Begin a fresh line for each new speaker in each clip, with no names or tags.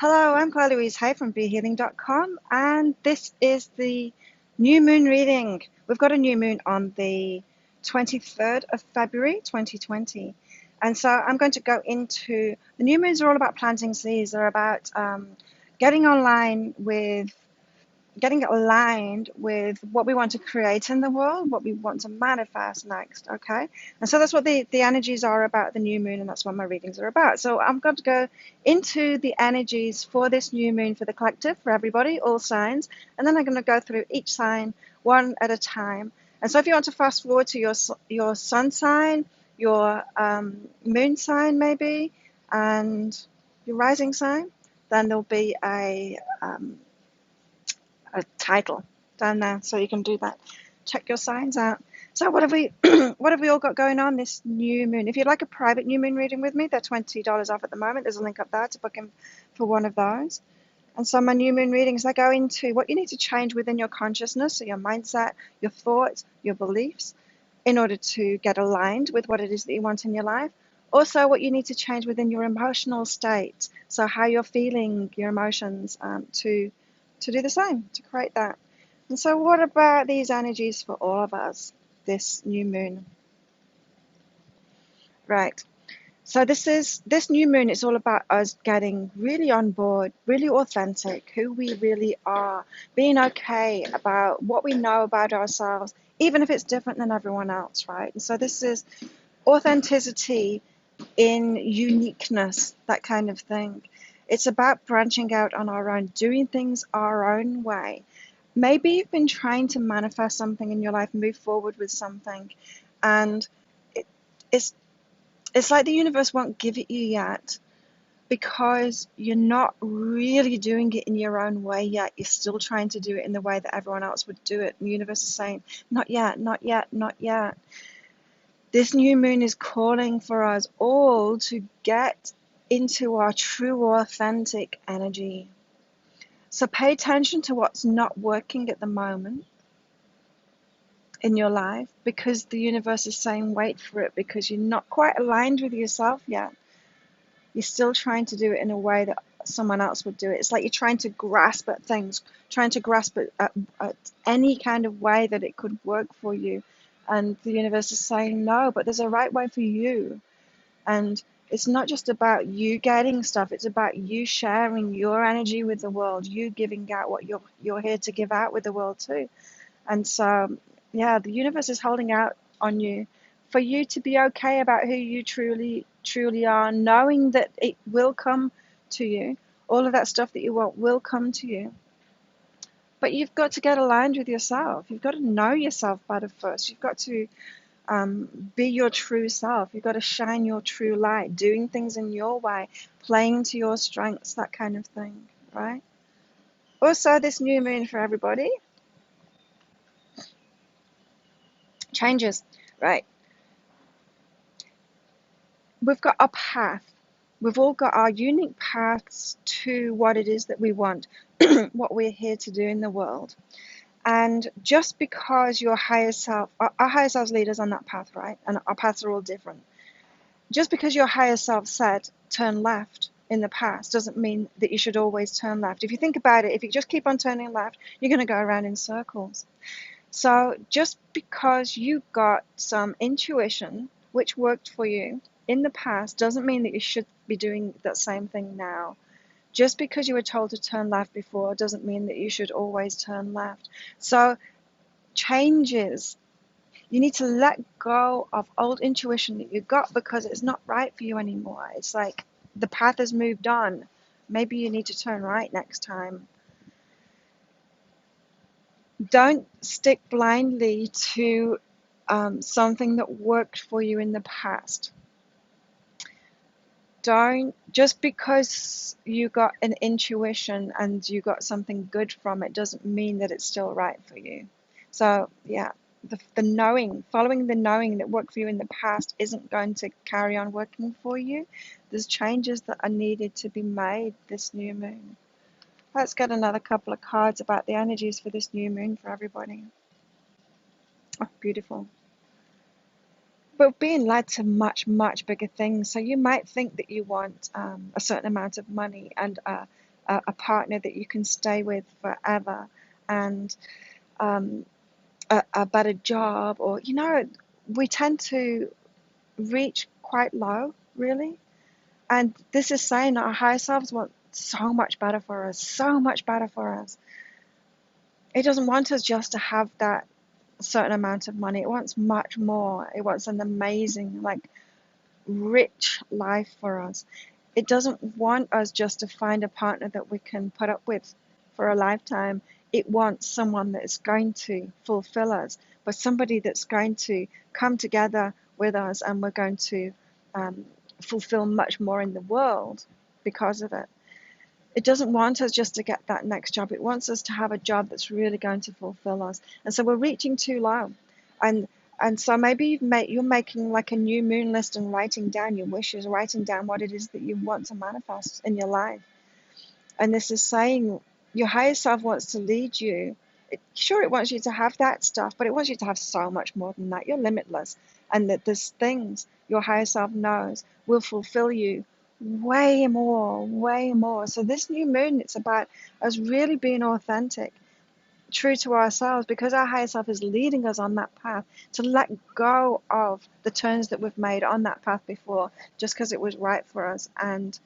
Hello, I'm Chloe Louise Hay from BeHealing.com, and this is the new moon reading. We've got a new moon on the 23rd of February 2020. And so I'm going to go into the new moons are all about planting seeds. They're about getting online with getting it aligned with what we want to create in the world, what we want to manifest next, okay? And so that's what the energies are about the new moon, and that's what my readings are about. So I'm going to go into the energies for this new moon for the collective, for everybody, all signs, and then I'm going to go through each sign one at a time. And so if you want to fast forward to your sun sign, your moon sign maybe, and your rising sign, then there'll be a title down there, so you can do that. Check your signs out. So what have we what have we all got going on this new moon? If you'd like a private new moon reading with me, they're $20 off at the moment. There's a link up there to book in for one of those. And so my new moon readings, they go into what you need to change within your consciousness, so your mindset, your thoughts, your beliefs, in order to get aligned with what it is that you want in your life. Also, what you need to change within your emotional state, so how you're feeling your emotions, to do the same, to create that. And so what about these energies for all of us, this new moon? Right. So this new moon is all about us getting really on board, really authentic, who we really are, being okay about what we know about ourselves, even if it's different than everyone else, right? And so this is authenticity in uniqueness, that kind of thing. It's about branching out on our own, doing things our own way. Maybe you've been trying to manifest something in your life, move forward with something, and it, it's it's like the universe won't give it you yet because you're not really doing it in your own way yet. You're still trying to do it in the way that everyone else would do it. And the universe is saying, not yet, not yet, not yet. This new moon is calling for us all to get into our true authentic energy. So pay attention to what's not working at the moment in your life, because the universe is saying wait for it, because you're not quite aligned with yourself yet. You're still trying to do it in a way that someone else would do it. It's like you're trying to grasp at things, trying to grasp at any kind of way that it could work for you. And the universe is saying no, but there's a right way for you. And it's not just about you getting stuff, it's about you sharing your energy with the world, you giving out what you're here to give out with the world too. And so, yeah, the universe is holding out on you for you to be okay about who you truly are, knowing that it will come to you. All of that stuff that you want will come to you. But you've got to get aligned with yourself. You've got to know yourself better first. You've got to be your true self. You've got to shine your true light, doing things in your way, playing to your strengths, that kind of thing, right? Also, this new moon for everybody changes, right? We've got a path. We've all got our unique paths to what it is that we want, what we're here to do in the world. And just because your higher self, our higher selves lead us on that path, right? And our paths are all different. Just because your higher self said turn left in the past doesn't mean that you should always turn left. If you think about it, if you just keep on turning left, you're going to go around in circles. So just because you got some intuition which worked for you in the past doesn't mean that you should be doing that same thing now. Just because you were told to turn left before doesn't mean that you should always turn left. So changes. You need to let go of old intuition that you got because it's not right for you anymore. It's like the path has moved on. Maybe you need to turn right next time. Don't stick blindly to something that worked for you in the past. Don't, just because you got an intuition and you got something good from it doesn't mean that it's still right for you. So yeah, the knowing, following the knowing that worked for you in the past isn't going to carry on working for you. There's changes that are needed to be made this new moon. Let's get another couple of cards about the energies for this new moon for everybody. Oh, beautiful. But being led to much bigger things. So you might think that you want a certain amount of money and a partner that you can stay with forever, and um, a better job, or we tend to reach quite low, really. And this is saying that our higher selves want so much better for us, so much better for us. It doesn't want us just to have that certain amount of money. It wants much more. It wants an amazing, like, rich life for us. It doesn't want us just to find a partner that we can put up with for a lifetime. It wants someone that is going to fulfill us, but somebody that's going to come together with us, and we're going to um, fulfill much more in the world because of it. It doesn't want us just to get that next job. It wants us to have a job that's really going to fulfill us. And so we're reaching too low. And so maybe you're making like a new moon list and writing down your wishes, writing down what it is that you want to manifest in your life. And this is saying your higher self wants to lead you. Sure, it wants you to have that stuff, but it wants you to have so much more than that. You're limitless. And that there's things your higher self knows will fulfill you way more, way more. So this new moon, it's about us really being authentic, true to ourselves, because our higher self is leading us on that path, to let go of the turns that we've made on that path before, just because it was right for us, and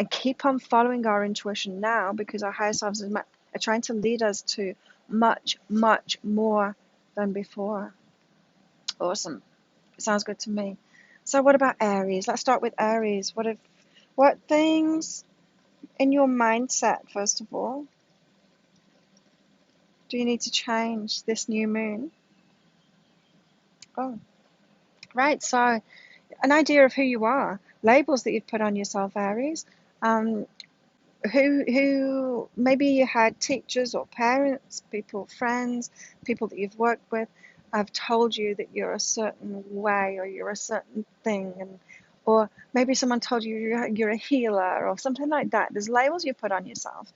keep on following our intuition now, because our higher selves are trying to lead us to much, much more than before. Awesome. Sounds good to me. So what about Aries? Let's start with Aries. What things in your mindset, first of all, do you need to change this new moon? Oh, right. So an idea of who you are, labels that you've put on yourself, Aries. Um, who maybe you had teachers or parents, people, friends, people that you've worked with have told you that you're a certain way, or you're a certain thing, or maybe someone told you you're a healer or something like that. There's labels you put on yourself,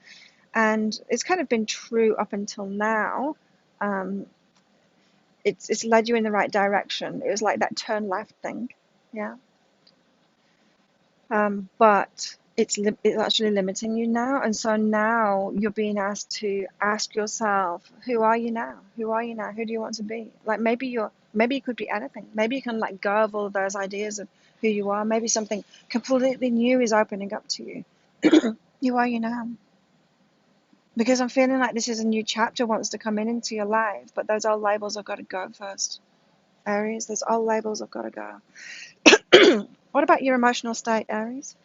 and it's kind of been true up until now. Um, it's led you in the right direction. It was like that turn left thing, yeah. But it's actually limiting you now, and so now you're being asked to ask yourself, who are you now? Who are you now? Who do you want to be? Like, maybe you could be anything. Maybe you can let go of all of those ideas of who you are. Maybe something completely new is opening up to you. Who are you now? Because I'm feeling like this is a new chapter wants to come into your life, but those old labels have got to go first. Aries, those old labels have got to go. What about your emotional state, Aries?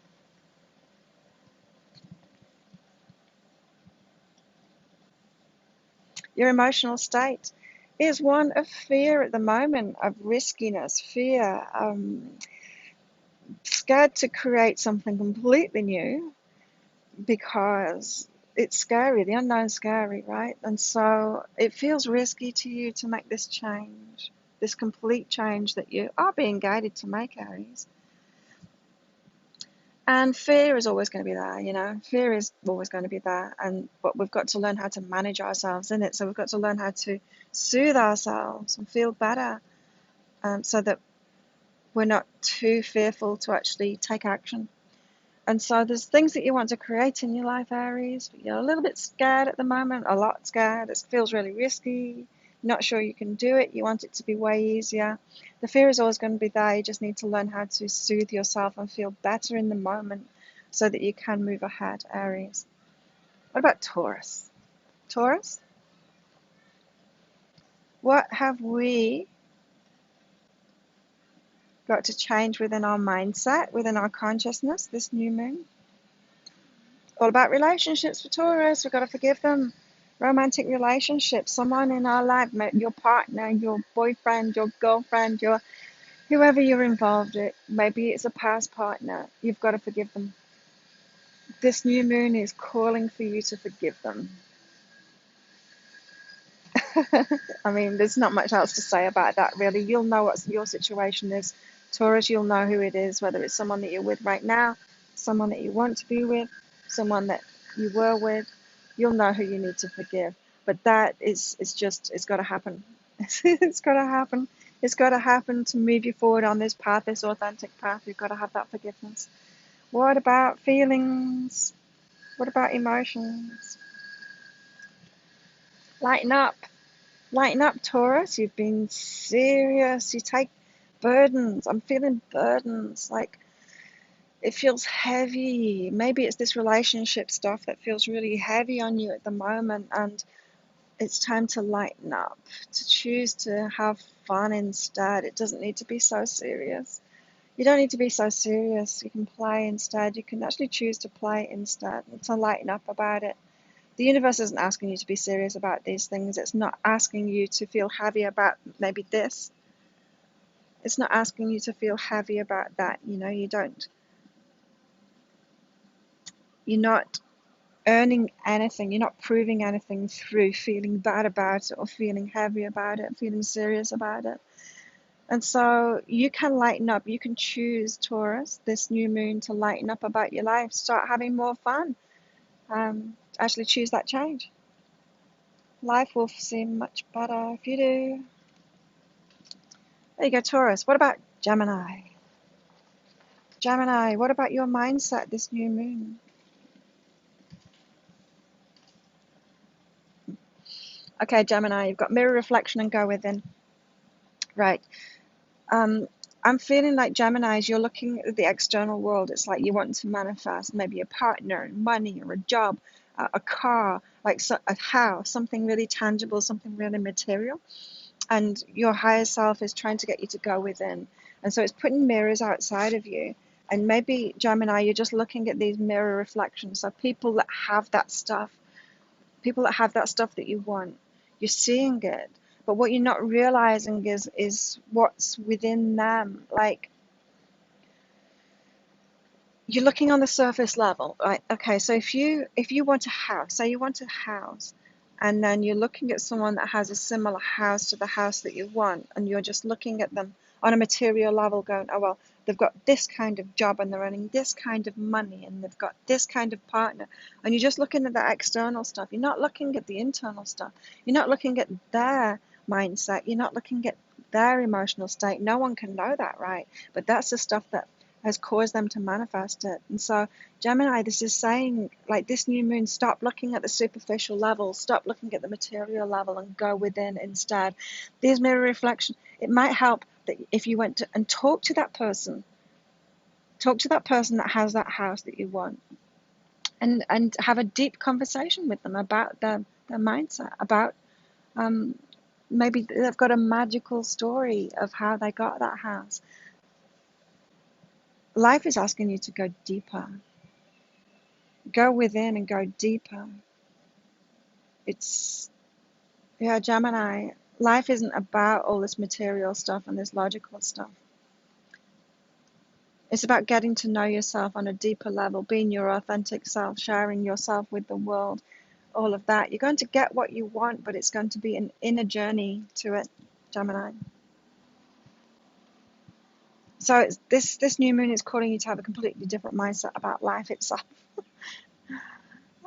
Your emotional state is one of fear at the moment, of riskiness, fear, scared to create something completely new because it's scary. The unknown's scary, right? And so it feels risky to you to make this change, this complete change that you are being guided to make, Aries. And fear is always going to be there. Fear is always going to be there, but we've got to learn how to manage ourselves in it. So we've got to learn how to soothe ourselves and feel better, so that we're not too fearful to actually take action. And so there's things that you want to create in your life, Aries, but you're a little bit scared at the moment, a lot scared. It feels really risky. Not sure you can do it. You want it to be way easier. The fear is always going to be there. You just need to learn how to soothe yourself and feel better in the moment so that you can move ahead, Aries. What about Taurus? Taurus, what have we got to change within our mindset, within our consciousness, this new moon? All about relationships for Taurus. We've got to forgive them. Romantic relationships, someone in our life, your partner, your boyfriend, your girlfriend, your whoever you're involved with, maybe it's a past partner, you've got to forgive them. This new moon is calling for you to forgive them. I mean, there's not much else to say about that, really. You'll know what your situation is, Taurus. You'll know who it is, whether it's someone that you're with right now, someone that you want to be with, someone that you were with. You'll know who you need to forgive. But that is, it's got to happen. It's got to happen. It's got to happen to move you forward on this path, this authentic path. You've got to have that forgiveness. What about feelings? What about emotions? Lighten up. Lighten up, Taurus. You've been serious. You take burdens. I'm feeling burdens. Like it feels heavy. Maybe it's this relationship stuff that feels really heavy on you at the moment, and it's time to lighten up, to choose to have fun instead. It doesn't need to be so serious. You don't need to be so serious. You can play instead. You can actually choose to play instead and to lighten up about it. The universe isn't asking you to be serious about these things. It's not asking you to feel heavy about maybe this. It's not asking you to feel heavy about that. You're not earning anything. You're not proving anything through feeling bad about it or feeling heavy about it, feeling serious about it. And so you can lighten up. You can choose, Taurus, this new moon, to lighten up about your life. Start having more fun. Actually choose that change. Life will seem much better if you do. There you go, Taurus. What about Gemini? Gemini, what about your mindset this new moon? Okay, Gemini, you've got mirror, reflection, and go within. Right. I'm feeling like Geminis, you're looking at the external world. It's like you want to manifest maybe a partner, money, or a job, a car, like a house, something really tangible, something really material. And your higher self is trying to get you to go within. And so it's putting mirrors outside of you. And maybe, Gemini, you're just looking at these mirror reflections. So people that have that stuff, that you want, you're seeing it. But what you're not realizing is what's within them. Like, you're looking on the surface level, right? Okay, so if you want a house, say you want a house, and then you're looking at someone that has a similar house to the house that you want, and you're just looking at them on a material level going, oh, well, they've got this kind of job and they're earning this kind of money and they've got this kind of partner, and you're just looking at that external stuff. You're not looking at the internal stuff. You're not looking at their mindset. You're not looking at their emotional state. No one can know that, right? But that's the stuff that has caused them to manifest it. And so, Gemini, this is saying, like, this new moon, stop looking at the superficial level, stop looking at the material level, and go within instead. These mirror reflections, it might help that if you went to and talk to that person that has that house that you want, and have a deep conversation with them about their mindset, about maybe they've got a magical story of how they got that house. Life is asking you to go deeper. Go within and go deeper. It's, yeah, Gemini, life isn't about all this material stuff and this logical stuff. It's about getting to know yourself on a deeper level, being your authentic self, sharing yourself with the world, all of that. You're going to get what you want, but it's going to be an inner journey to it, Gemini. So this new moon is calling you to have a completely different mindset about life itself.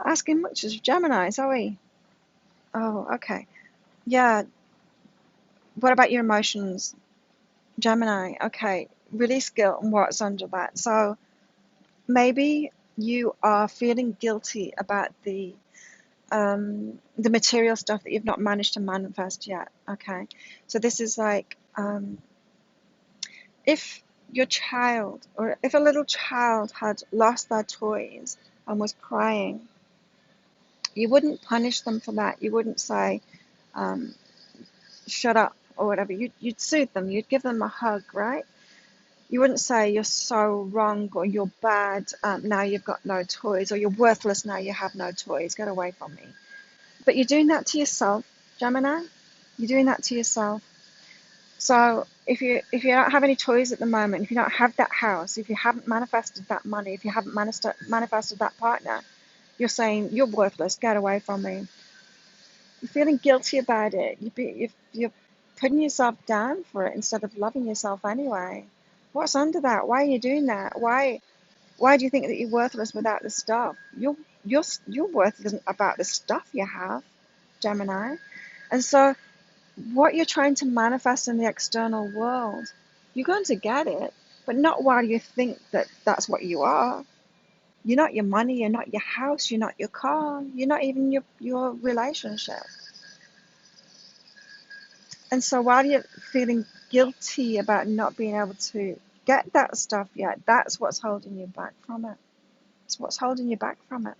Asking much as Gemini, Zoe. Oh, okay. Yeah. What about your emotions, Gemini? Okay. Release guilt and what's under that. So maybe you are feeling guilty about the material stuff that you've not managed to manifest yet. Okay. So this is like, if your child, or if a little child had lost their toys and was crying, you wouldn't punish them for that. You wouldn't say, um, shut up or whatever. You'd soothe them. You'd give them a hug, right? You wouldn't say you're so wrong or you're bad, now you've got no toys, or you're worthless, now you have no toys, get away from me. But you're doing that to yourself, Gemini. You're doing that to yourself. So if you don't have any toys at the moment, if you don't have that house, if you haven't manifested that money, if you haven't manifested that partner, you're saying you're worthless, get away from me. You're feeling guilty about it. You're putting yourself down for it instead of loving yourself anyway. What's under that? Why are you doing that? Why do you think that you're worthless without the stuff? Your worth isn't about the stuff you have, Gemini. And so what you're trying to manifest in the external world, you're going to get it, but not while you think that that's what you are. You're not your money, you're not your house, you're not your car, you're not even your relationship. And so while you're feeling guilty about not being able to get that stuff yet, that's what's holding you back from it. It's what's holding you back from it.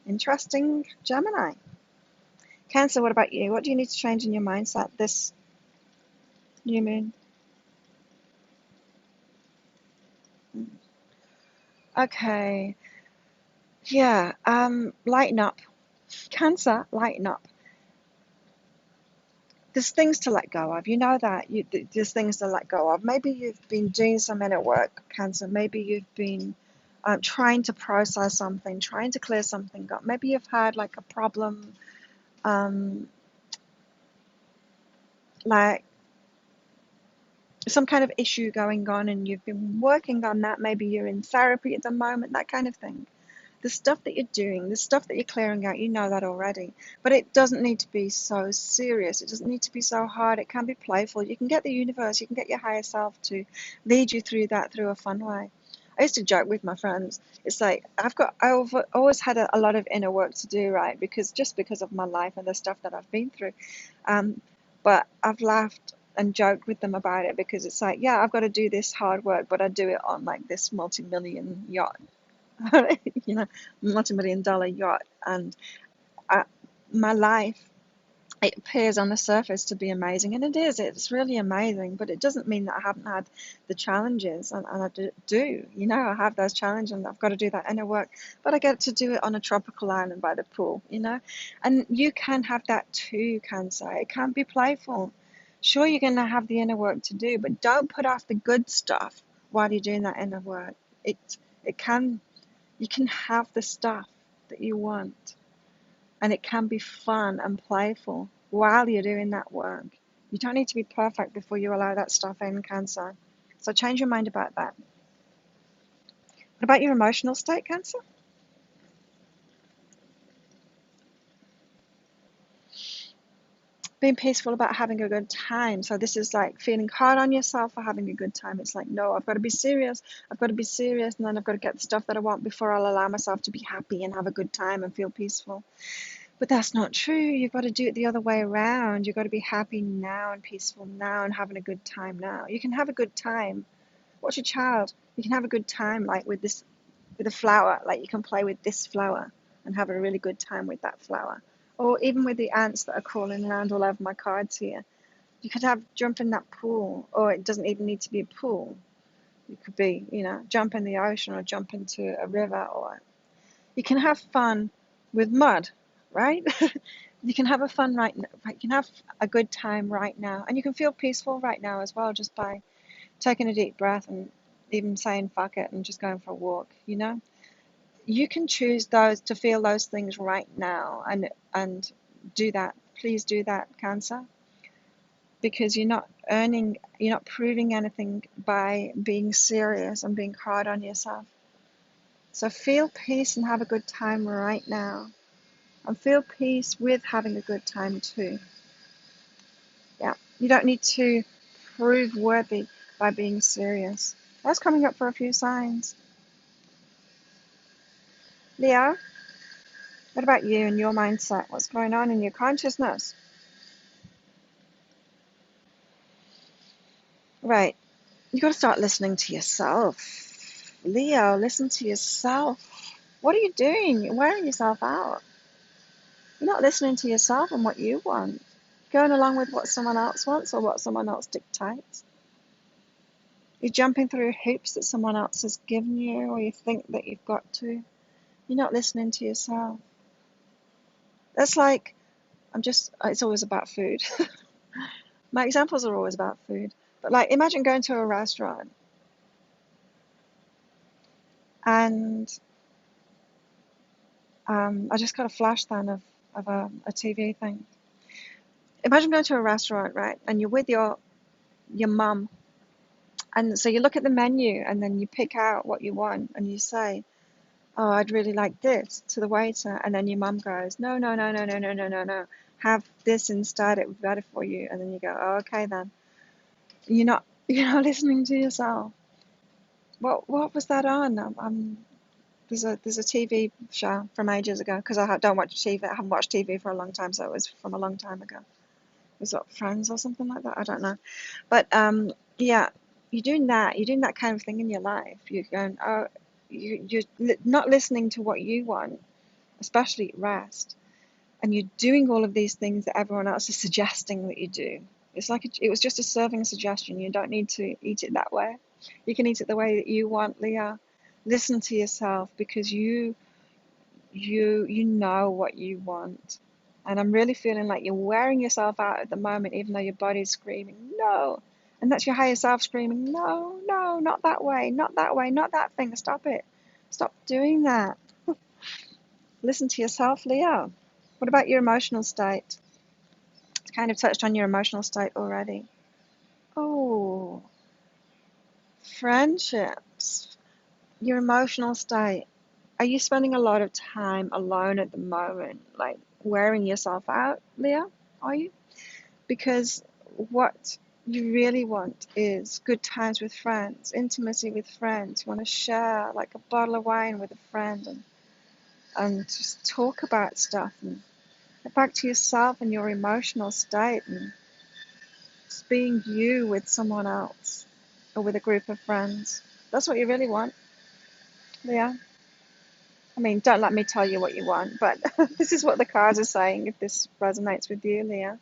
Interesting, Gemini. Cancer, what about you? What do you need to change in your mindset this new moon? Okay. Yeah, lighten up. Cancer, lighten up. There's things to let go of. You know that. There's things to let go of. Maybe you've been doing some inner work, Cancer. Maybe you've been trying to process something, trying to clear something up. Maybe you've had like a problem, um, like some kind of issue going on, and you've been working on that. Maybe you're in therapy at the moment, that kind of thing. The stuff that you're doing, the stuff that you're clearing out, you know that already. But it doesn't need to be so serious. It doesn't need to be so hard. It can be playful. You can get the universe, you can get your higher self to lead you through that through a fun way. I used to joke with my friends. It's like I've always had a lot of inner work to do, right? Because of my life and the stuff that I've been through. Um, but I've laughed and joked with them about it because it's like, yeah, I've got to do this hard work, but I do it on like this multi-million yacht, you know, multi-million-dollar yacht, and I, my life, it appears on the surface to be amazing, and it is. It's really amazing, but it doesn't mean that I haven't had the challenges, and I do. You know, I have those challenges, and I've got to do that inner work. But I get to do it on a tropical island by the pool. You know, and you can have that too, Cancer. It can be playful. Sure, you're going to have the inner work to do, but don't put off the good stuff while you're doing that inner work. It it can You can have the stuff that you want, and it can be fun and playful while you're doing that work. You don't need to be perfect before you allow that stuff in, Cancer. So change your mind about that. What about your emotional state, Cancer? Being peaceful about having a good time. So this is like feeling hard on yourself for having a good time. It's like, no, I've got to be serious. I've got to be serious, and then I've got to get the stuff that I want before I'll allow myself to be happy and have a good time and feel peaceful. But that's not true. You've got to do it the other way around. You've got to be happy now and peaceful now and having a good time now. You can have a good time. Watch a child. You can have a good time like with a flower. Like you can play with this flower and have a really good time with that flower. Or even with the ants that are crawling around all over my cards here. You could jump in that pool, or it doesn't even need to be a pool. It could be, jump in the ocean or jump into a river, or you can have fun with mud, right? You can have a fun right now. You can have a good time right now, and you can feel peaceful right now as well, just by taking a deep breath and even saying fuck it and just going for a walk. You can choose those to feel those things right now, and do that. Please do that, Cancer, because you're not proving anything by being serious and being hard on yourself. So feel peace and have a good time right now. And feel peace with having a good time too. Yeah, you don't need to prove worthy by being serious. That's coming up for a few signs. Leo, what about you and your mindset? What's going on in your consciousness? Right, you got to start listening to yourself. Leo, listen to yourself. What are you doing? You're wearing yourself out. You're not listening to yourself and what you want. Going along with what someone else wants or what someone else dictates. You're jumping through hoops that someone else has given you, or you think that you've got to. You're not listening to yourself. That's like, it's always about food. My examples are always about food. But like, imagine going to a restaurant and I just got a flash then of a TV thing. Imagine going to a restaurant, right? And you're with your mum. And so you look at the menu and then you pick out what you want and you say, oh, I'd really like this to the waiter. And then your mum goes, no, no, no, no, no, no, no, no, no. Have this instead. It would be better for you. And then you go, oh, okay then. You're not listening to yourself. What was that on? There's a TV show from ages ago, because don't watch TV. I haven't watched TV for a long time, so it was from a long time ago. It was what, Friends or something like that. I don't know. But yeah, you're doing that kind of thing in your life. You're going, oh, you're not listening to what you want, especially rest, and you're doing all of these things that everyone else is suggesting that you do. It's like it was just a serving suggestion. You don't need to eat it that way. You can eat it the way that you want, Leah. Listen to yourself, because you know what you want. And I'm really feeling like you're wearing yourself out at the moment, even though your body's screaming, no. And that's your higher self screaming, no, no, not that way, not that way, not that thing. Stop it. Stop doing that. Listen to yourself, Leo. What about your emotional state? It's kind of touched on your emotional state already. Oh, friendships. Your emotional state. Are you spending a lot of time alone at the moment, like wearing yourself out, Leo? Are you? Because what you really want is good times with friends, intimacy with friends. You want to share like a bottle of wine with a friend, and just talk about stuff, and get back to yourself and your emotional state, and just being you with someone else or with a group of friends. That's what you really want, Leo. I mean, don't let me tell you what you want, but this is what the cards are saying, if this resonates with you, Leo.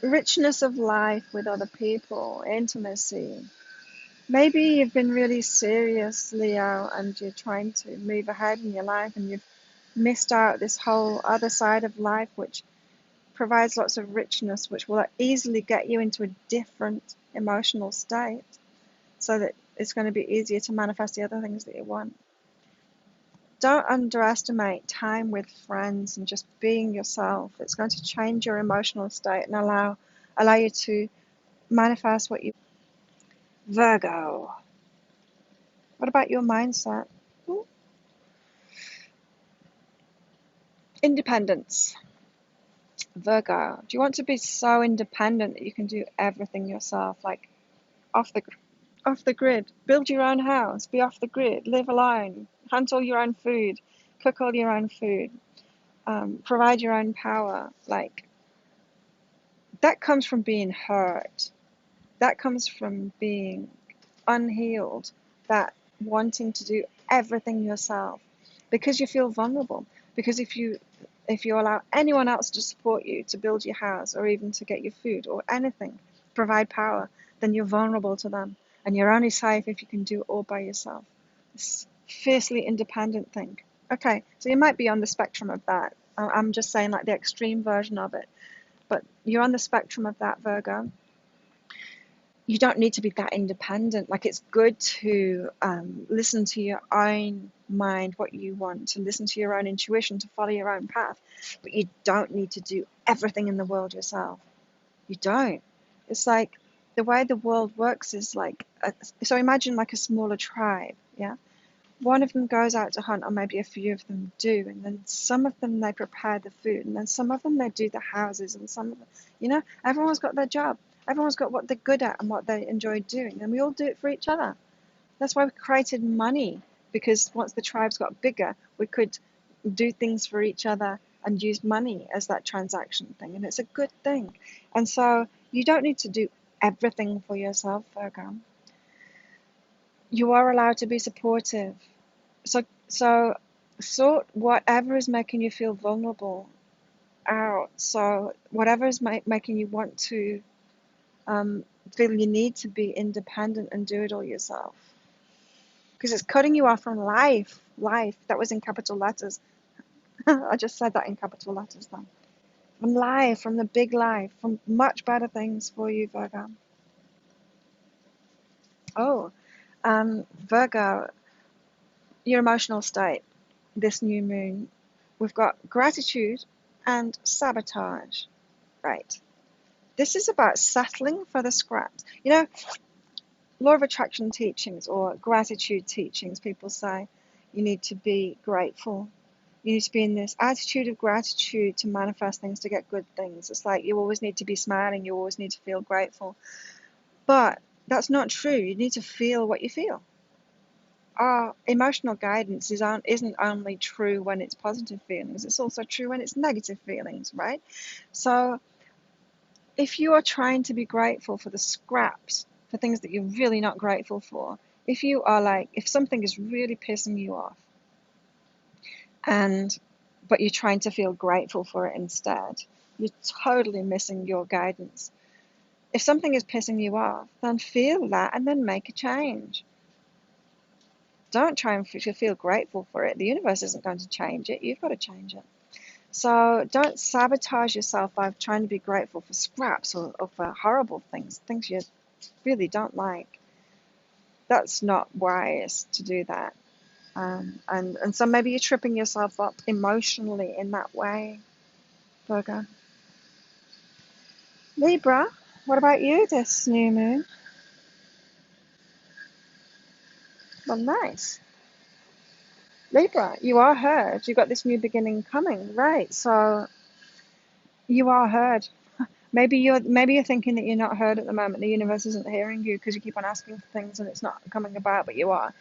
Richness of life with other people, intimacy. Maybe you've been really serious, Leo, and you're trying to move ahead in your life, and you've missed out this whole other side of life, which provides lots of richness, which will easily get you into a different emotional state, so that it's going to be easier to manifest the other things that you want. Don't underestimate time with friends and just being yourself. It's going to change your emotional state and allow you to manifest what you. Virgo. What about your mindset? Ooh. Independence. Virgo. Do you want to be so independent that you can do everything yourself, like off the grid? Build your own house. Be off the grid. Live alone. Hunt all your own food. Cook all your own food. Provide your own power. Like, that comes from being hurt. That comes from being unhealed, that wanting to do everything yourself because you feel vulnerable. Because if you allow anyone else to support you, to build your house, or even to get your food or anything, provide power, then you're vulnerable to them, and you're only safe if you can do it all by yourself. This fiercely independent thing. Okay, so you might be on the spectrum of that. I'm just saying, like, the extreme version of it, but you're on the spectrum of that, Virgo. You don't need to be that independent. Like, it's good to listen to your own mind, what you want, to listen to your own intuition, to follow your own path. But you don't need to do everything in the world yourself. You don't. It's like the way the world works is like, so imagine like a smaller tribe, yeah? One of them goes out to hunt, or maybe a few of them do, and then some of them they prepare the food, and then some of them they do the houses, and some of them, everyone's got their job. Everyone's got what they're good at and what they enjoy doing, and we all do it for each other. That's why we created money, because once the tribes got bigger, we could do things for each other and use money as that transaction thing, and it's a good thing. And so you don't need to do everything for yourself, Virgo. You are allowed to be supportive. So sort whatever is making you feel vulnerable out. So whatever is making you want to feel you need to be independent and do it all yourself, because it's cutting you off from life. Life, that was in capital letters. I just said that in capital letters then. From life, from the big life, from much better things for you, Virgo. Oh, Virgo, your emotional state, this new moon, we've got gratitude and sabotage. Right. This is about settling for the scraps. Law of attraction teachings or gratitude teachings, people say you need to be grateful. You need to be in this attitude of gratitude to manifest things, to get good things. It's like you always need to be smiling, you always need to feel grateful. But that's not true. You need to feel what you feel. our emotional guidance isn't only true when it's positive feelings, it's also true when it's negative feelings, right? So if you are trying to be grateful for the scraps, for things that you're really not grateful for, if something is really pissing you off, and but you're trying to feel grateful for it instead, you're totally missing your guidance. If something is pissing you off, then feel that and then make a change. Don't try and feel grateful for it. The universe isn't going to change it. You've got to change it. So don't sabotage yourself by trying to be grateful for scraps or for horrible things you really don't like. That's not wise to do that. And so maybe you're tripping yourself up emotionally in that way, Virgo. Libra, what about you this new moon? Well, nice. Libra, you are heard. You've got this new beginning coming, right? So you are heard. Maybe you're thinking that you're not heard at the moment. The universe isn't hearing you because you keep on asking for things and it's not coming about, but you are.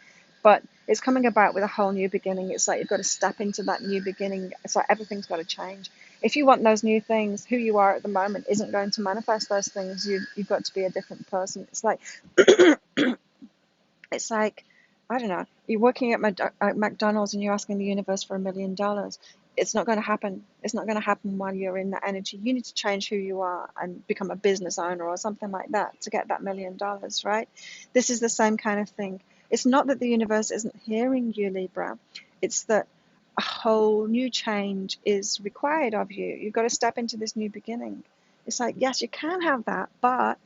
But it's coming about with a whole new beginning. It's like you've got to step into that new beginning. It's like everything's got to change. If you want those new things, who you are at the moment isn't going to manifest those things. You've got to be a different person. It's like I don't know. You're working at McDonald's and you're asking the universe for $1 million. It's not going to happen. It's not going to happen while you're in that energy. You need to change who you are and become a business owner or something like that to get that $1 million, right? This is the same kind of thing. It's not that the universe isn't hearing you, Libra. It's that a whole new change is required of you. You've got to step into this new beginning. It's like, yes, you can have that, but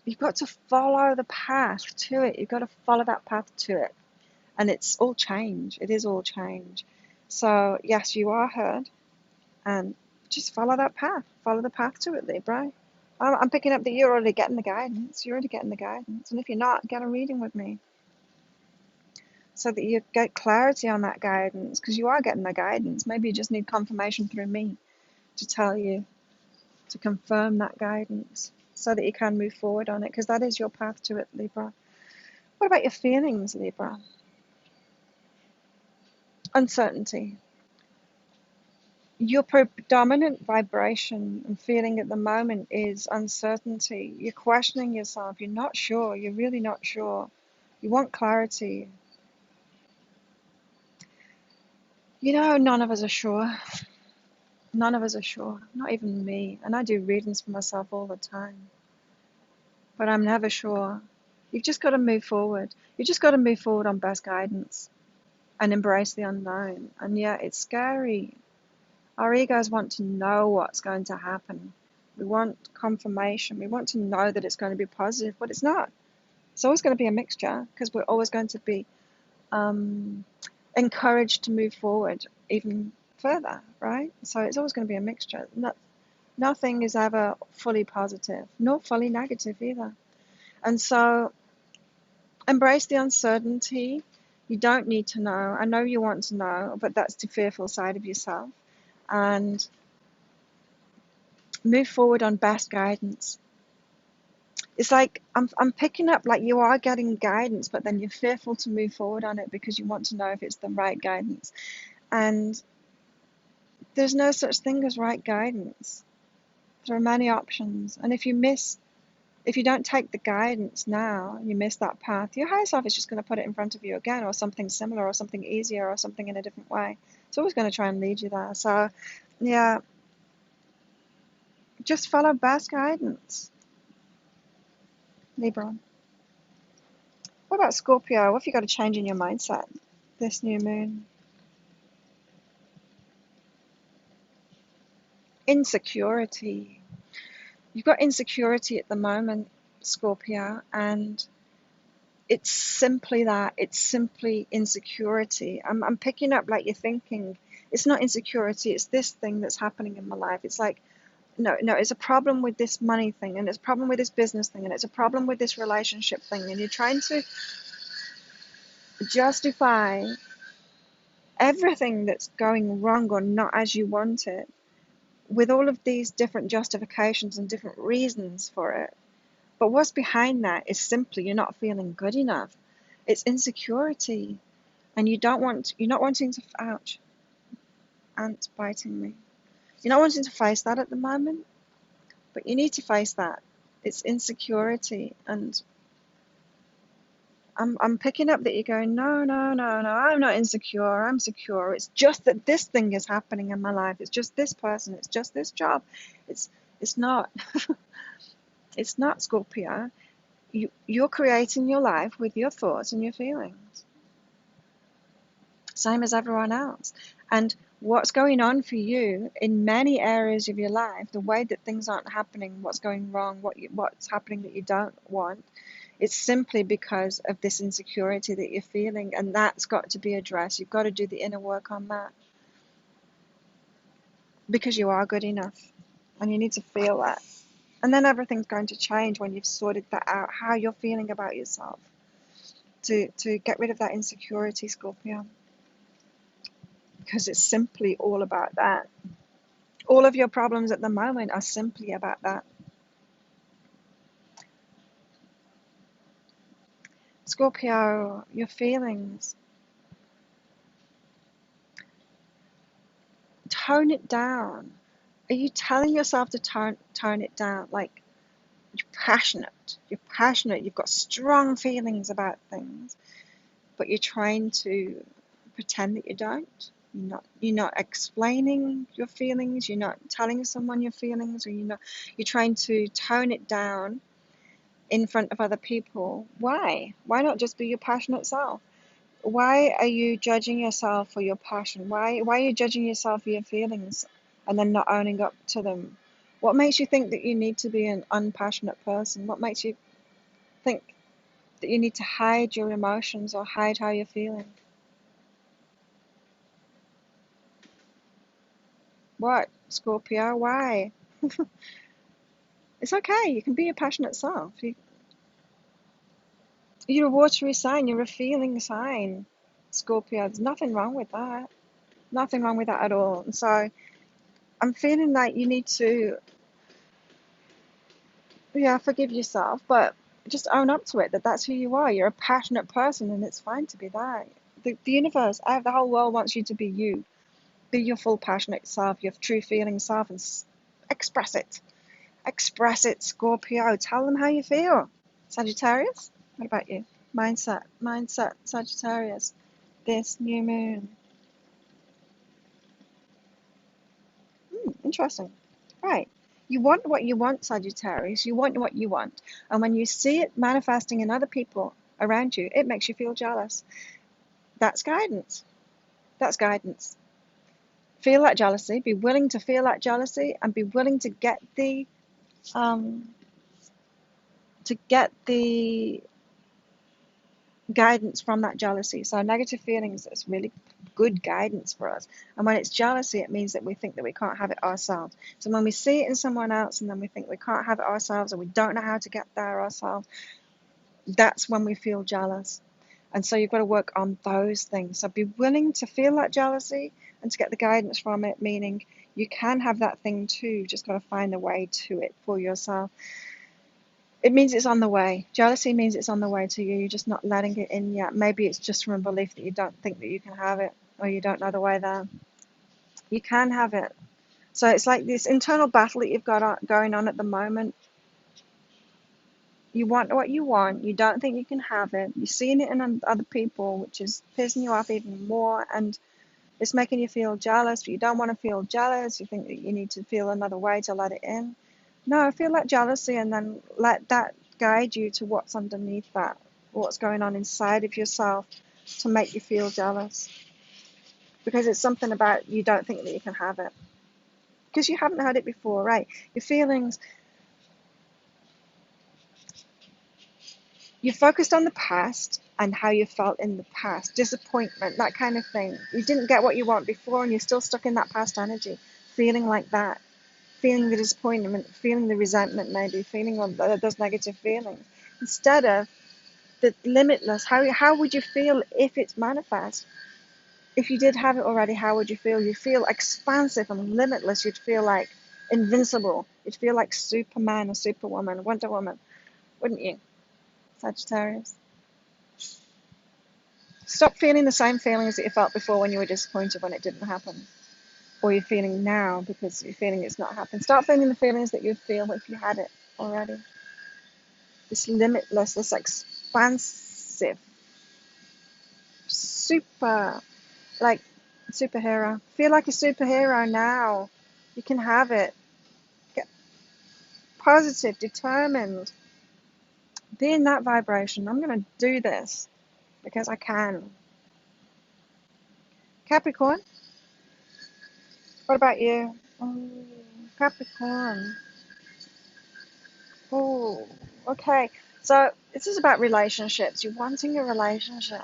you've got to follow the path to it. You've got to follow that path to it. And it's all change. It is all change. So, yes, you are heard. And just follow that path. Follow the path to it, Libra. I'm picking up that you're already getting the guidance. You're already getting the guidance. And if you're not, get a reading with me so that you get clarity on that guidance, because you are getting the guidance. Maybe you just need confirmation through me to tell you, to confirm that guidance so that you can move forward on it, because that is your path to it, Libra. What about your feelings, Libra? Uncertainty. Your predominant vibration and feeling at the moment is uncertainty. You're questioning yourself. You're not sure. You're really not sure. You want clarity. None of us are sure. None of us are sure. Not even me. And I do readings for myself all the time. But I'm never sure. You've just got to move forward. You've just got to move forward on best guidance and embrace the unknown. And yeah, it's scary. Our egos want to know what's going to happen. We want confirmation. We want to know that it's going to be positive, but it's not. It's always going to be a mixture because we're always going to be encouraged to move forward even further, right? So it's always going to be a mixture. Nothing is ever fully positive, nor fully negative either. And so embrace the uncertainty. You don't need to know. I know you want to know, but that's the fearful side of yourself. And move forward on best guidance. It's like I'm picking up like you are getting guidance, but then you're fearful to move forward on it because you want to know if it's the right guidance. And there's no such thing as right guidance. There are many options. And if you don't take the guidance now, you miss that path, your higher self is just going to put it in front of you again, or something similar, or something easier, or something in a different way. It's always going to try and lead you there. So, yeah, just follow best guidance, Libra. What about Scorpio? What have you got to change in your mindset this new moon? Insecurity. You've got insecurity at the moment, Scorpio, and it's simply that. It's simply insecurity. I'm picking up like you're thinking, it's not insecurity, it's this thing that's happening in my life. It's like, no, it's a problem with this money thing, and it's a problem with this business thing, and it's a problem with this relationship thing, and you're trying to justify everything that's going wrong or not as you want it with all of these different justifications and different reasons for it. But what's behind that is simply you're not feeling good enough. It's insecurity, and you're not wanting to, ouch, ants biting me. You're not wanting to face that at the moment, but you need to face that. It's insecurity, and I'm picking up that you're going, no, no, no, no, I'm not insecure, I'm secure. It's just that this thing is happening in my life. It's just this person, it's just this job. It's it's not. It's not, Scorpio. You're creating your life with your thoughts and your feelings, same as everyone else. And what's going on for you in many areas of your life, the way that things aren't happening, what's going wrong, what's happening that you don't want, it's simply because of this insecurity that you're feeling, and that's got to be addressed. You've got to do the inner work on that, because you are good enough, and you need to feel that. And then everything's going to change when you've sorted that out, how you're feeling about yourself, to get rid of that insecurity, Scorpio, because it's simply all about that. All of your problems at the moment are simply about that. Scorpio, your feelings, tone it down. Are you telling yourself to tone it down? Like, you're passionate, you've got strong feelings about things, but you're trying to pretend that you don't. You're not explaining your feelings, you're not telling someone your feelings, or you're trying to tone it down in front of other people. Why not just be your passionate self? Why are you judging yourself for your passion? Why are you judging yourself for your feelings and then not owning up to them? What makes you think that you need to be an unpassionate person? What makes you think that you need to hide your emotions or hide how you're feeling? What, Scorpio? Why? It's okay. You can be your passionate self. You're a watery sign. You're a feeling sign, Scorpio. There's nothing wrong with that. Nothing wrong with that at all. And so I'm feeling like you need to, yeah, forgive yourself, but just own up to it, that that's who you are. You're a passionate person, and it's fine to be that. The universe, the whole world wants you to be you. Be your full passionate self, your true feeling self, and express it. Express it, Scorpio. Tell them how you feel. Sagittarius, what about you? Mindset, Sagittarius. This new moon. Interesting. Right. You want what you want, Sagittarius. You want what you want. And when you see it manifesting in other people around you, it makes you feel jealous. That's guidance. That's guidance. Feel that jealousy. Be willing to feel that jealousy, and be willing to get the um, guidance from that jealousy. So negative feelings is really good guidance for us. And when it's jealousy, it means that we think that we can't have it ourselves. So when we see it in someone else and then we think we can't have it ourselves, or we don't know how to get there ourselves, that's when we feel jealous. And so you've got to work on those things. So be willing to feel that jealousy and to get the guidance from it, meaning you can have that thing too. You just got to find a way to it for yourself. It means it's on the way. Jealousy means it's on the way to you. You're just not letting it in yet. Maybe it's just from a belief that you don't think that you can have it, or you don't know the way there. You can have it. So it's like this internal battle that you've got going on at the moment. You want what you want. You don't think you can have it. You're seeing it in other people, which is pissing you off even more, and it's making you feel jealous. But you don't want to feel jealous. You think that you need to feel another way to let it in. No, feel that jealousy, and then let that guide you to what's underneath that, what's going on inside of yourself to make you feel jealous. Because it's something about you don't think that you can have it. Because you haven't had it before, right? Your feelings, you're focused on the past and how you felt in the past, disappointment, that kind of thing. You didn't get what you want before, and you're still stuck in that past energy, feeling like that, feeling the disappointment, feeling the resentment, maybe feeling those negative feelings. Instead of the limitless, how would you feel if it's manifest? If you did have it already, how would you feel? You'd feel expansive and limitless. You'd feel like invincible. You'd feel like Superman or Superwoman, Wonder Woman, wouldn't you, Sagittarius? Stop feeling the same feelings that you felt before when you were disappointed when it didn't happen, or you're feeling now because you're feeling it's not happened. Start feeling the feelings that you feel if you had it already. This limitless, this expansive, super, like superhero. Feel like a superhero now. You can have it. Get positive, determined. Be in that vibration. I'm going to do this because I can. Capricorn, what about you? Oh, Capricorn. Oh, okay. So this is about relationships. You're wanting a relationship,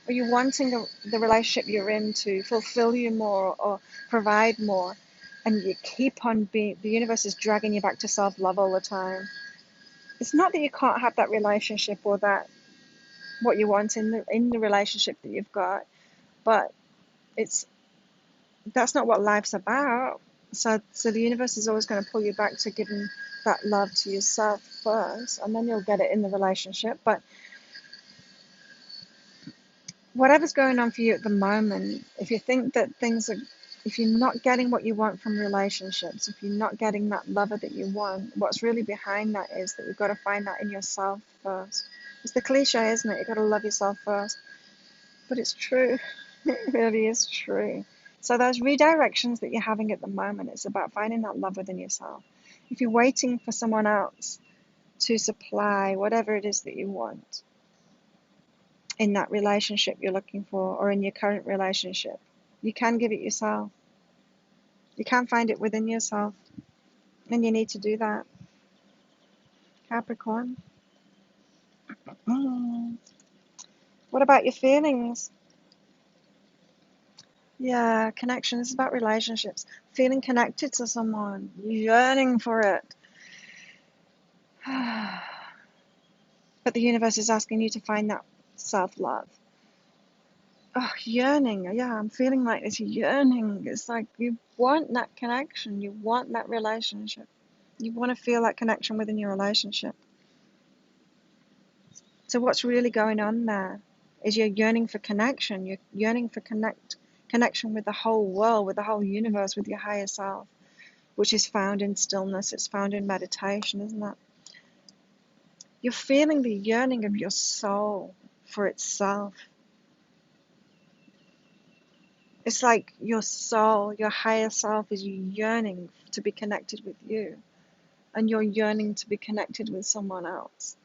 or you're wanting the relationship you're in to fulfill you more or provide more, and you keep on being. The universe is dragging you back to self-love all the time. It's not that you can't have that relationship or that what you want in the relationship that you've got, but it's that's not what life's about. So the universe is always going to pull you back to giving that love to yourself first, and then you'll get it in the relationship. But whatever's going on for you at the moment, if you think that if you're not getting what you want from relationships, if you're not getting that lover that you want, what's really behind that is that you've got to find that in yourself first. It's the cliche, isn't it? You've got to love yourself first. But it's true. It really is true. So those redirections that you're having at the moment, it's about finding that love within yourself. If you're waiting for someone else to supply whatever it is that you want in that relationship you're looking for or in your current relationship, you can give it yourself. You can find it within yourself, and you need to do that. Capricorn. Mm. What about your feelings? Yeah, connection. This is about relationships. Feeling connected to someone, yearning for it. But the universe is asking you to find that self-love. Oh, yearning. Yeah, I'm feeling like this yearning. It's like you want that connection. You want that relationship. You want to feel that connection within your relationship. So what's really going on there is you're yearning for connection. You're yearning for connection with the whole world, with the whole universe, with your higher self, which is found in stillness. It's found in meditation, isn't it? You're feeling the yearning of your soul for itself. It's like your soul, your higher self is yearning to be connected with you, and you're yearning to be connected with someone else.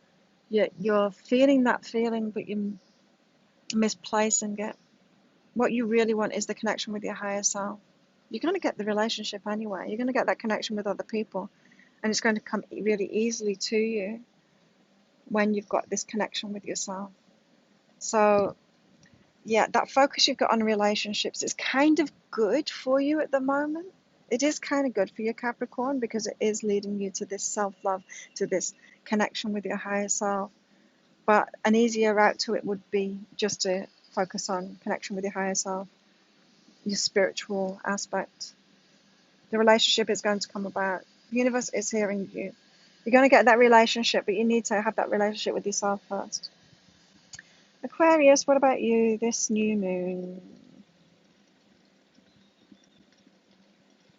Yet you're feeling that feeling, but you're misplacing it. What you really want is the connection with your higher self. You're going to get the relationship anyway. You're going to get that connection with other people, and it's going to come really easily to you when you've got this connection with yourself. So yeah, that focus you've got on relationships is kind of good for you at the moment. It is kind of good for your Capricorn because it is leading you to this self-love, to this connection with your higher self. But an easier route to it would be just to focus on connection with your higher self, your spiritual aspect. The relationship is going to come about. The universe is hearing you. You're going to get that relationship, but you need to have that relationship with yourself first. Aquarius, what about you? This new moon.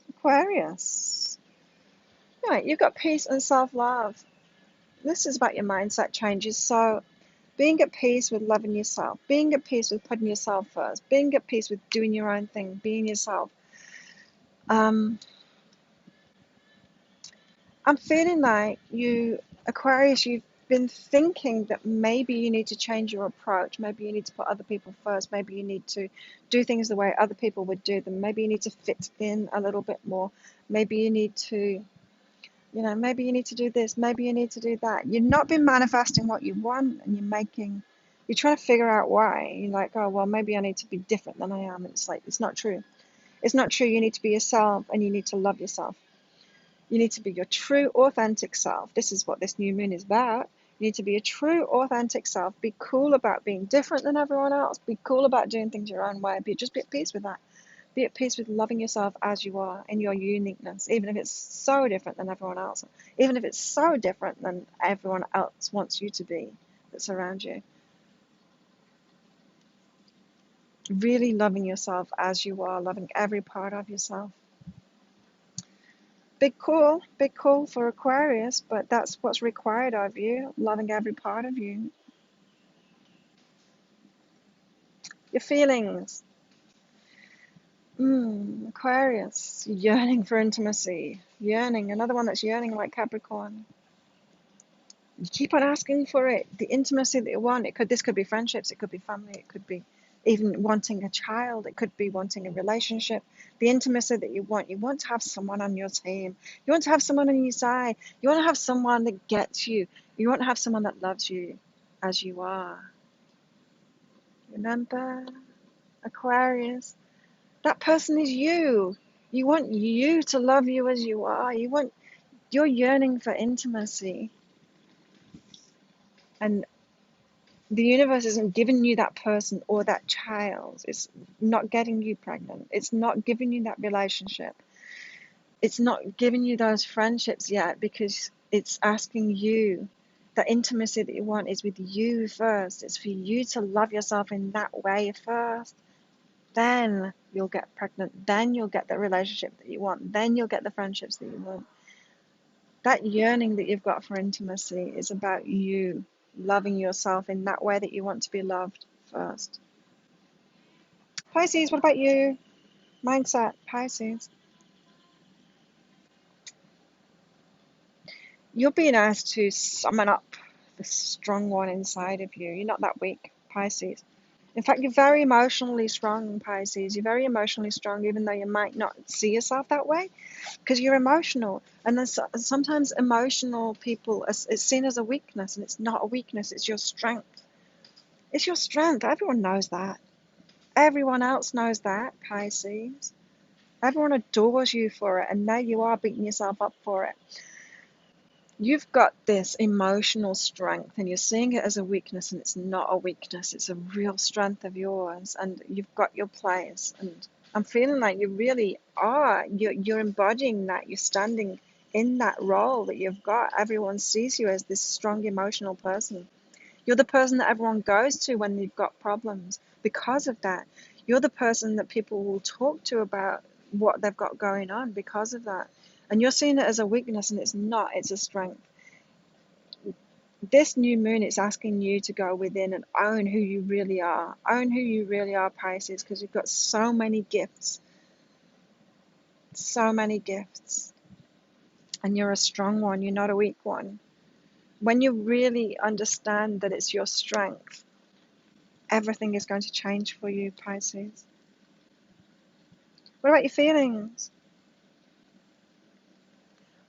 Aquarius. Right, you've got peace and self-love. This is about your mindset changes. So being at peace with loving yourself, being at peace with putting yourself first, being at peace with doing your own thing, being yourself. I'm feeling like you, Aquarius, you've been thinking that maybe you need to change your approach. Maybe you need to put other people first. Maybe you need to do things the way other people would do them. Maybe you need to fit in a little bit more. Maybe you need to maybe you need to do this, maybe you need to do that. You've not been manifesting what you want, and you're trying to figure out why. You're like, oh, well, maybe I need to be different than I am. And it's like, it's not true. It's not true. You need to be yourself, and you need to love yourself. You need to be your true, authentic self. This is what this new moon is about. You need to be a true, authentic self. Be cool about being different than everyone else. Be cool about doing things your own way. Just be at peace with that. Be at peace with loving yourself as you are in your uniqueness, even if it's so different than everyone else, even if it's so different than everyone else wants you to be that's around you. Really loving yourself as you are, loving every part of yourself. Big call for Aquarius, but that's what's required of you, loving every part of you. Your feelings. Aquarius, yearning for intimacy. Yearning, another one that's yearning like Capricorn. You keep on asking for it, the intimacy that you want. This could be friendships, it could be family, it could be even wanting a child, it could be wanting a relationship. The intimacy that you want to have someone on your team. You want to have someone on your side. You want to have someone that gets you. You want to have someone that loves you as you are. Remember, Aquarius, that person is you. You want you to love you as you are. You're yearning for intimacy. And the universe isn't giving you that person or that child. It's not getting you pregnant. It's not giving you that relationship. It's not giving you those friendships yet because it's asking you. The intimacy that you want is with you first. It's for you to love yourself in that way first. Then you'll get pregnant. Then you'll get the relationship that you want. Then you'll get the friendships that you want. That yearning that you've got for intimacy is about you loving yourself in that way that you want to be loved first. Pisces, what about you? Mindset, Pisces. You're being asked to summon up the strong one inside of you. You're not that weak, Pisces. In fact, you're very emotionally strong, Pisces. You're very emotionally strong, even though you might not see yourself that way, because you're emotional. And then sometimes emotional people, it's seen as a weakness, and it's not a weakness, it's your strength. It's your strength. Everyone knows that. Everyone else knows that, Pisces. Everyone adores you for it, and now you are beating yourself up for it. You've got this emotional strength, and you're seeing it as a weakness, and it's not a weakness. It's a real strength of yours, and you've got your place. And I'm feeling like you really are. You're embodying that. You're standing in that role that you've got. Everyone sees you as this strong emotional person. You're the person that everyone goes to when they've got problems because of that. You're the person that people will talk to about what they've got going on because of that. And you're seeing it as a weakness, and it's not, it's a strength. This new moon is asking you to go within and own who you really are. Own who you really are, Pisces, because you've got so many gifts. So many gifts. And you're a strong one, you're not a weak one. When you really understand that it's your strength, everything is going to change for you, Pisces. What about your feelings?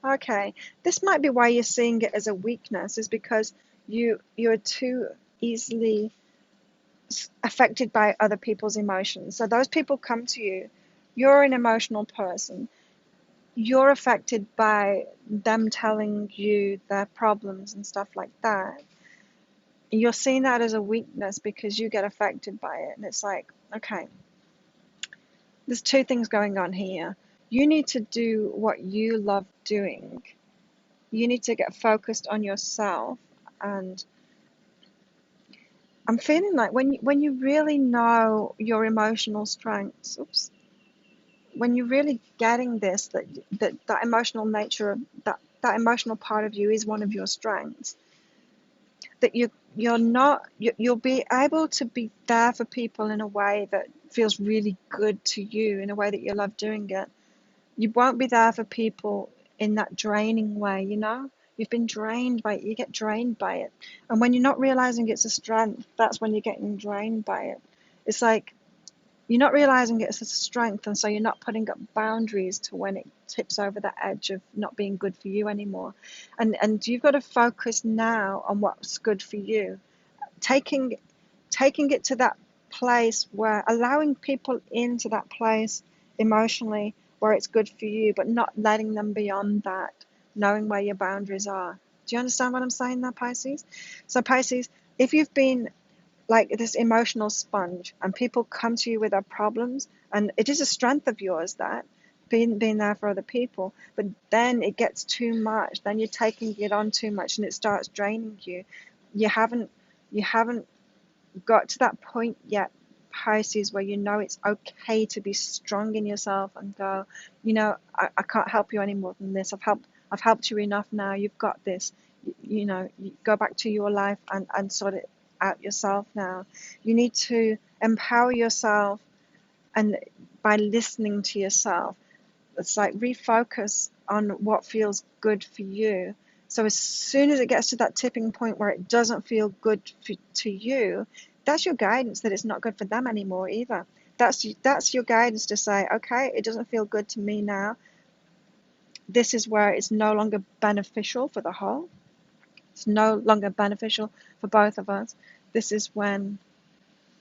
Okay, this might be why you're seeing it as a weakness, is because you're too easily affected by other people's emotions. So those people come to you, you're an emotional person, you're affected by them telling you their problems and stuff like that. You're seeing that as a weakness because you get affected by it. And it's like, okay, there's two things going on here. You need to do what you love doing. You need to get focused on yourself. And I'm feeling like when you really know your emotional strengths, when you're really getting this, that emotional nature of that emotional part of you is one of your strengths, that you'll be able to be there for people in a way that feels really good to you, in a way that you love doing it. You won't be there for people in that draining way, You've been drained by it, you get drained by it. And when you're not realizing it's a strength, that's when you're getting drained by it. It's like you're not realizing it's a strength, and so you're not putting up boundaries to when it tips over the edge of not being good for you anymore. And you've got to focus now on what's good for you. Taking it to that place where allowing people into that place emotionally where it's good for you, but not letting them beyond that, knowing where your boundaries are. Do you understand what I'm saying there, Pisces? So Pisces, if you've been like this emotional sponge and people come to you with their problems, and it is a strength of yours, that being there for other people, but then it gets too much, then you're taking it on too much and it starts draining you. You haven't got to that point yet, Pisces, where you know it's okay to be strong in yourself and go, I can't help you any more than this. I've helped you enough now. You've got this. You go back to your life and sort it out yourself now. You need to empower yourself, and by listening to yourself, it's like refocus on what feels good for you. So as soon as it gets to that tipping point where it doesn't feel good to you, that's your guidance that it's not good for them anymore either. That's your guidance to say, okay, it doesn't feel good to me now. This is where it's no longer beneficial for the whole. It's no longer beneficial for both of us. This is when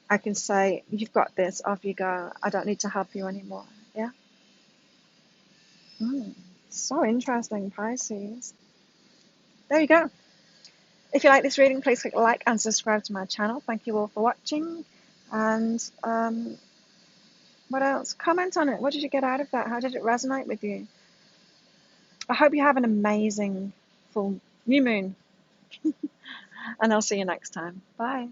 I can say, you've got this, off you go. I don't need to help you anymore. Yeah. So interesting, Pisces. There you go. If you like this reading, please click like and subscribe to my channel. Thank you all for watching. And what else? Comment on it. What did you get out of that? How did it resonate with you? I hope you have an amazing full new moon. And I'll see you next time. Bye.